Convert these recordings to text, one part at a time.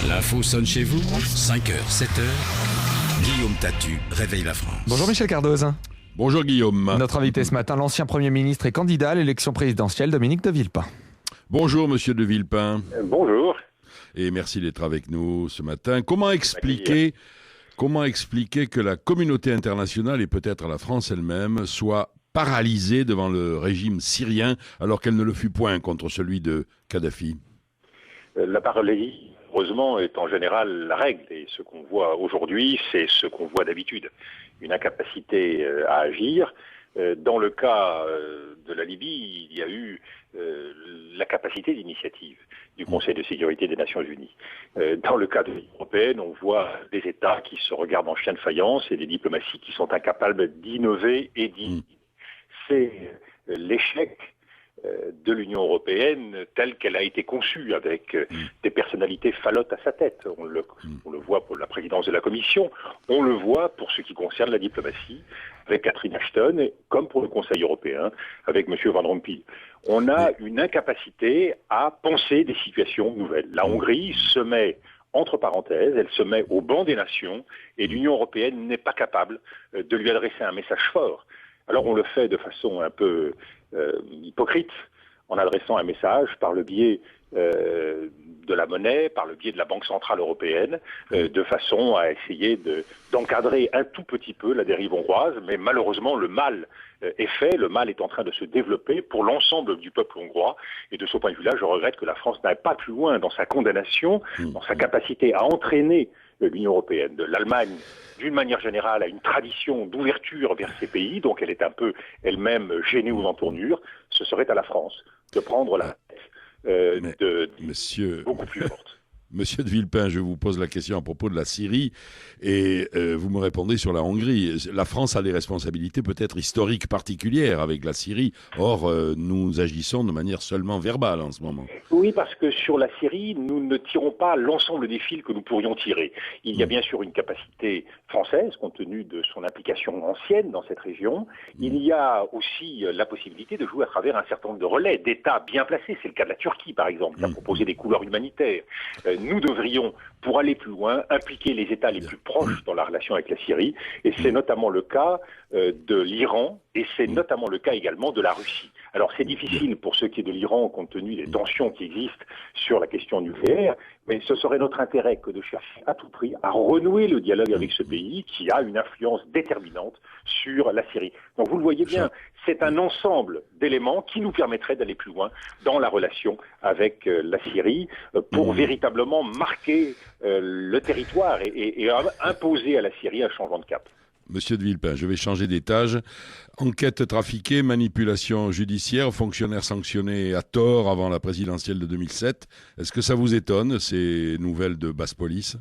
L'info sonne chez vous, 5h, 7h. Guillaume Tatu réveille la France. Bonjour Michel Cardoz. Bonjour Guillaume. Notre invité ce matin, l'ancien Premier ministre et candidat à l'élection présidentielle, Dominique de Villepin. Bonjour Monsieur de Villepin. Bonjour. Et merci d'être avec nous ce matin. Comment expliquer que la communauté internationale et peut-être la France elle-même soit paralysée devant le régime syrien alors qu'elle ne le fut point contre celui de Kadhafi? La paralysie, heureusement, est en général la règle. Et ce qu'on voit aujourd'hui, c'est ce qu'on voit d'habitude. Une incapacité à agir. Dans le cas de la Libye, il y a eu la capacité d'initiative du Conseil de sécurité des Nations Unies. Dans le cas de l'Union européenne, on voit des États qui se regardent en chien de faïence et des diplomaties qui sont incapables d'innover et d'innover. C'est l'échec de l'Union européenne telle qu'elle a été conçue, avec des personnalités falottes à sa tête. On le voit pour la présidence de la Commission, on le voit pour ce qui concerne la diplomatie, avec Catherine Ashton, comme pour le Conseil européen, avec M. Van Rompuy. On a une incapacité à penser des situations nouvelles. La Hongrie se met entre parenthèses, elle se met au banc des nations, et l'Union européenne n'est pas capable de lui adresser un message fort. Alors on le fait de façon un peu hypocrite, en adressant un message par le biais de la monnaie, par le biais de la Banque Centrale Européenne, de façon à essayer d'encadrer un tout petit peu la dérive hongroise, mais malheureusement le mal est fait, le mal est en train de se développer pour l'ensemble du peuple hongrois, et de ce point de vue-là, je regrette que la France n'aille pas plus loin dans sa condamnation, dans sa capacité à entraîner l'Union européenne. L'Allemagne, d'une manière générale, a une tradition d'ouverture vers ces pays, donc elle est un peu elle-même gênée aux entournures. Ce serait à la France de prendre la tête beaucoup plus forte. Monsieur de Villepin, je vous pose la question à propos de la Syrie et vous me répondez sur la Hongrie. La France a des responsabilités peut-être historiques particulières avec la Syrie. Or, nous agissons de manière seulement verbale en ce moment. Oui, parce que sur la Syrie, nous ne tirons pas l'ensemble des fils que nous pourrions tirer. Il y a bien sûr une capacité française, compte tenu de son implication ancienne dans cette région. Il y a aussi la possibilité de jouer à travers un certain nombre de relais d'États bien placés. C'est le cas de la Turquie, par exemple, qui a proposé des couloirs humanitaires. Nous devrions, pour aller plus loin, impliquer les États les plus proches dans la relation avec la Syrie. Et c'est notamment le cas de l'Iran, et c'est notamment le cas également de la Russie. Alors c'est difficile pour ce qui est de l'Iran, compte tenu des tensions qui existent sur la question nucléaire, mais ce serait notre intérêt que de chercher à tout prix à renouer le dialogue avec ce pays qui a une influence déterminante sur la Syrie. Donc vous le voyez bien, c'est un ensemble d'éléments qui nous permettraient d'aller plus loin dans la relation avec la Syrie pour véritablement marquer le territoire et imposer à la Syrie un changement de cap. Monsieur de Villepin, je vais changer d'étage. Enquête trafiquée, manipulation judiciaire, fonctionnaires sanctionnés à tort avant la présidentielle de 2007. Est-ce que ça vous étonne, ces nouvelles de basse police ?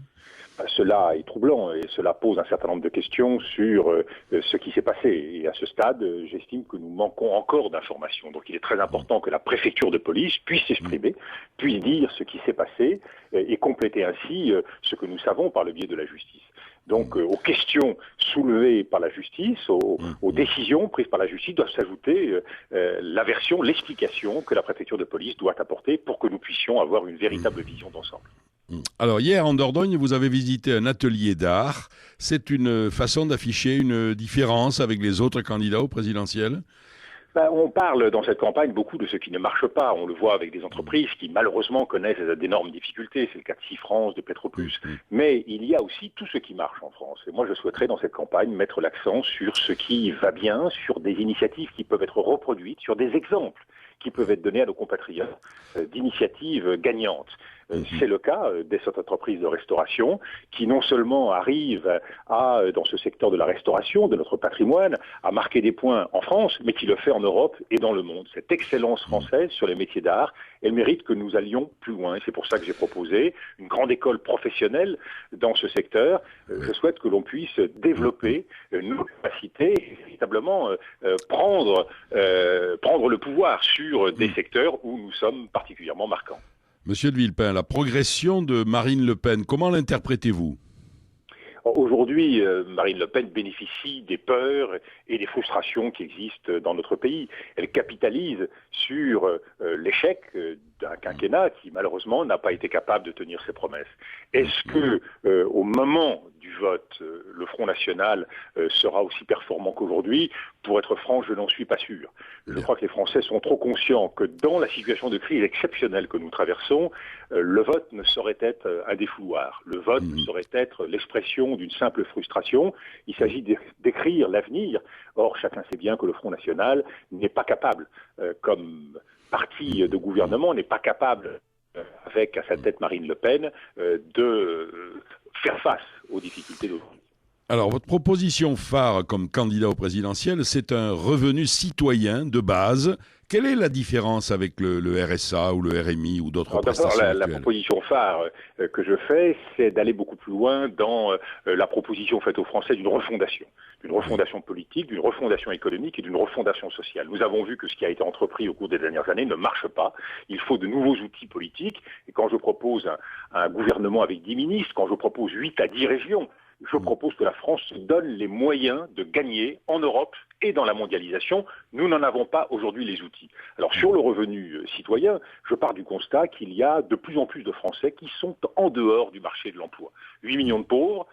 Cela est troublant et cela pose un certain nombre de questions sur ce qui s'est passé. Et à ce stade, j'estime que nous manquons encore d'informations. Donc il est très important que la préfecture de police puisse s'exprimer, puisse dire ce qui s'est passé et compléter ainsi ce que nous savons par le biais de la justice. Donc aux questions soulevées par la justice, aux décisions prises par la justice doivent s'ajouter la version, l'explication que la préfecture de police doit apporter pour que nous puissions avoir une véritable vision d'ensemble. Alors hier en Dordogne, vous avez visité un atelier d'art. C'est une façon d'afficher une différence avec les autres candidats au présidentiel ? On parle dans cette campagne beaucoup de ce qui ne marche pas. On le voit avec des entreprises qui malheureusement connaissent d'énormes difficultés. C'est le cas de Cifrance, de Petroplus. Mais il y a aussi tout ce qui marche en France. Et moi je souhaiterais dans cette campagne mettre l'accent sur ce qui va bien, sur des initiatives qui peuvent être reproduites, sur des exemples qui peuvent être donnés à nos compatriotes d'initiatives gagnantes. C'est le cas de cette entreprise de restauration qui non seulement arrive à, dans ce secteur de la restauration, de notre patrimoine, à marquer des points en France, mais qui le fait en Europe et dans le monde. Cette excellence française sur les métiers d'art, elle mérite que nous allions plus loin. Et c'est pour ça que j'ai proposé une grande école professionnelle dans ce secteur. Je souhaite que l'on puisse développer nos capacités et véritablement prendre le pouvoir sur des secteurs où nous sommes particulièrement marquants. Monsieur de Villepin, la progression de Marine Le Pen, comment l'interprétez-vous ? Aujourd'hui, Marine Le Pen bénéficie des peurs et des frustrations qui existent dans notre pays. Elle capitalise sur l'échec d'un quinquennat qui, malheureusement, n'a pas été capable de tenir ses promesses. Est-ce que, au moment du vote, le Front National sera aussi performant qu'aujourd'hui? Pour être franc, je n'en suis pas sûr. Je crois que les Français sont trop conscients que dans la situation de crise exceptionnelle que nous traversons, le vote ne saurait être un défouloir. Le vote ne saurait être l'expression d'une simple frustration. Il s'agit d'écrire l'avenir. Or, chacun sait bien que le Front National n'est pas capable, comme parti de gouvernement, n'est pas capable, avec à sa tête Marine Le Pen, de faire face aux difficultés d'aujourd'hui. Alors, votre proposition phare comme candidat au présidentiel, c'est un revenu citoyen de base. Quelle est la différence avec le RSA ou le RMI ou d'autres prestations actuelles ? La proposition phare que je fais, c'est d'aller beaucoup plus loin dans la proposition faite aux Français d'une refondation politique, d'une refondation économique et d'une refondation sociale. Nous avons vu que ce qui a été entrepris au cours des dernières années ne marche pas. Il faut de nouveaux outils politiques. Et quand je propose un gouvernement avec 10 ministres, quand je propose 8 à 10 régions, je propose que la France se donne les moyens de gagner en Europe et dans la mondialisation. Nous n'en avons pas aujourd'hui les outils. Alors sur le revenu citoyen, je pars du constat qu'il y a de plus en plus de Français qui sont en dehors du marché de l'emploi. 8 millions de pauvres,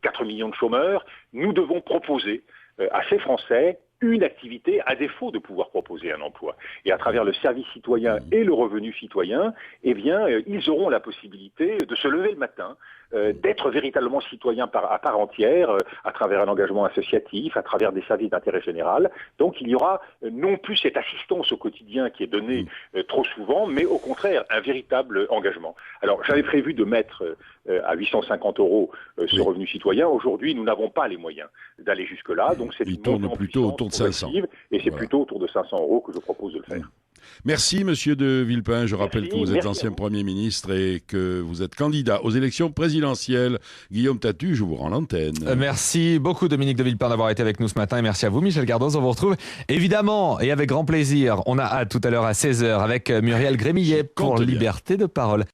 4 millions de chômeurs. Nous devons proposer à ces Français une activité à défaut de pouvoir proposer un emploi. Et à travers le service citoyen et le revenu citoyen, eh bien, ils auront la possibilité de se lever le matin, d'être véritablement citoyens à part entière, à travers un engagement associatif, à travers des services d'intérêt général. Donc il y aura non plus cette assistance au quotidien qui est donnée trop souvent, mais au contraire un véritable engagement. Alors j'avais prévu de mettre à 850 € ce revenu citoyen. Aujourd'hui, nous n'avons pas les moyens d'aller jusque-là. Donc c'est Il tourne plutôt autour de 500. Et c'est plutôt autour de 500 € que je propose de le faire. Merci, Monsieur de Villepin. Je rappelle que vous êtes ancien Premier ministre et que vous êtes candidat aux élections présidentielles. Guillaume Tatu, je vous rends l'antenne. Merci beaucoup, Dominique de Villepin, d'avoir été avec nous ce matin. Et merci à vous, Michel Cardoz. On vous retrouve évidemment et avec grand plaisir. On a hâte tout à l'heure à 16h avec Muriel Grémillet pour Liberté de parole.